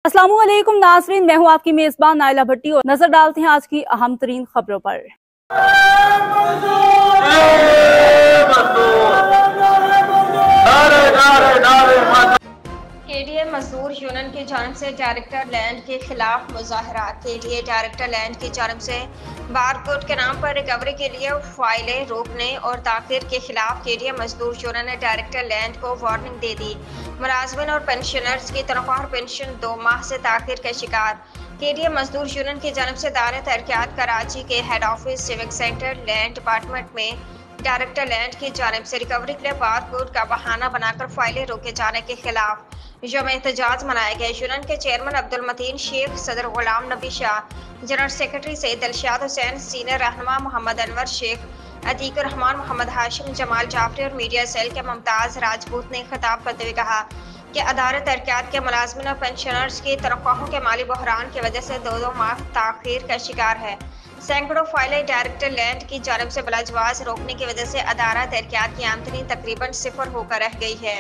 अस्सलामुअलैकुम नाज़रीन, मैं हूं आपकी मेजबान नाइला भट्टी और नजर डालते हैं आज की अहम तरीन खबरों पर। केडीए मजदूर यूनियन की जानिब से डायरेक्टर लैंड के खिलाफ मुजाहरात के लिए डायरेक्टर लैंड की जानिब से बारकोड के नाम पर रिकवरी के लिए फाइलें रोकने और ताखिर के खिलाफ केडीए मजदूर यूनियन ने डायरेक्टर लैंड को वार्निंग दे दी। मुलाजमिन और पेंशनर्स की तनख्वाह और पेंशन 2 माह से ताखिर का शिकार। केडीए मजदूर यूनियन की जानिब से दायरा तरक्यात कराची के head office civic centre land department में डायरेक्टर लैंड की जानिब से रिकवरी के लिए बारकोड का बहाना बनाकर फाइलें रोके जाने के खिलाफ यौम एहतजाज मनाया गया। यूनियन के चेयरमैन अब्दुल मतीन शेख, सदर Ghulam Nabi Shah, general secretary Syed Dilshad Hussain, senior रहनुमा मोहम्मद अनवर शेख, अतीकुर रहमान, मोहम्मद हाशिम, जमाल जाफरी और मीडिया सेल के मुमताज राजपूत ने खिताब करते हुए कहा कि अदालत तरक्यात के मुलाजमिन और पेंशनर्स की तनख्वाहों के माली बहरान की वजह से 2 माह ताखीर का शिकार है। सैकड़ों फाइलें डायरेक्टर लैंड की जानिब से बलाजवाज रोकने की वजह से अदारा तरक्यात की आमदनी तकरीबन 0 होकर रह गई है।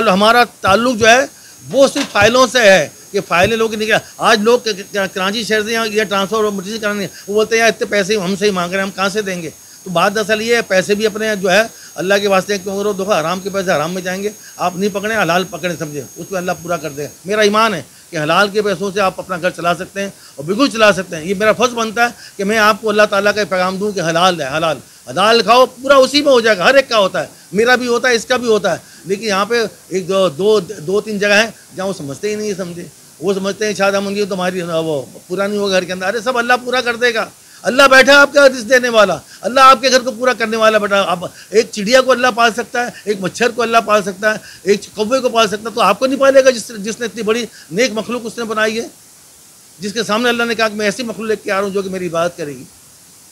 हमारा ताल्लुक जो है वो सिर्फ फाइलों से है कि फाइलें लोग निकल। आज लोग कराची शहर से यहाँ ट्रांसफर मुझे कराने, वो बोलते हैं यार इतने पैसे हमसे ही मांग रहे हैं, हम कहाँ से देंगे। तो बात दरअसल ये है, पैसे भी अपने जो है अल्लाह के वास्ते क्यों करो, देखो हराम के पैसे हराम में जाएंगे, आप नहीं पकड़े हलाल पकड़े, समझे, उसमें अल्लाह पूरा कर देगा। मेरा ईमान है कि हलाल के पैसों से आप अपना घर चला सकते हैं और बिल्कुल चला सकते हैं। ये मेरा फ़र्ज़ बनता है कि मैं आपको अल्लाह ताला का पैगाम दूँ कि हलाल है, हलाल हलाल खाओ, पूरा उसी में हो जाएगा। हर एक का होता है, मेरा भी होता है, इसका भी होता है। लेकिन यहाँ पे एक दो तीन जगह हैं जहाँ वो समझते ही नहीं है, समझे, वो समझते हैं शायद हम तुम्हारी वो पूरा नहीं होगा घर के अंदर। अरे सब अल्लाह पूरा कर देगा। अल्लाह बैठा है आपका रिज़्क़ देने वाला, अल्लाह आपके घर को पूरा करने वाला बैठा। आप एक चिड़िया को अल्लाह पाल सकता है, एक मच्छर को अल्लाह पाल सकता है, एक कौवे को पाल सकता है, तो आपको नहीं पालेगा जिसने इतनी बड़ी नेक मखलूक उसने बनाई है, जिसके सामने अल्लाह ने कहा कि मैं ऐसी मखलूक लेके आ रहा हूँ जो कि मेरी इबादत करेगी,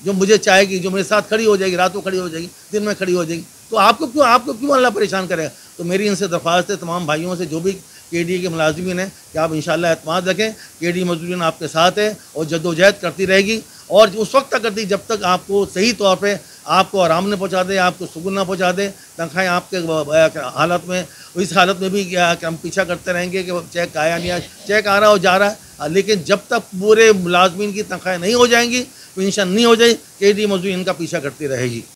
जो मुझे चाहेगी, जो मेरे साथ खड़ी हो जाएगी, रात को खड़ी हो जाएगी, दिन में खड़ी हो जाएगी। तो आपको क्यों अल्लाह परेशान करेगा। तो मेरी इनसे दरख्वास्त है तमाम भाइयों से, जो भी केडीए के मुलाजिमीन हैं, कि आप इंशाअल्लाह एतमाद रखें, केडीए मजदूरीन आपके साथ है और जद्दोजहद करती रहेगी और उस वक्त तक करती जब तक आपको सही तौर पे आपको आराम न पहुँचा दे, आपको सुकून न पहुँचा दे, तनख्वाहें आपके हालत में, इस हालत में भी हम पीछा करते रहेंगे कि चेक आया नहीं आया, चेक आ रहा हो जा रहा है। लेकिन जब तक पूरे मुलाजमीन की तनख्वाहें नहीं हो जाएंगी, पेंशन नहीं हो जाए, केडीए मजदूरी इनका पीछा करती रहेगी।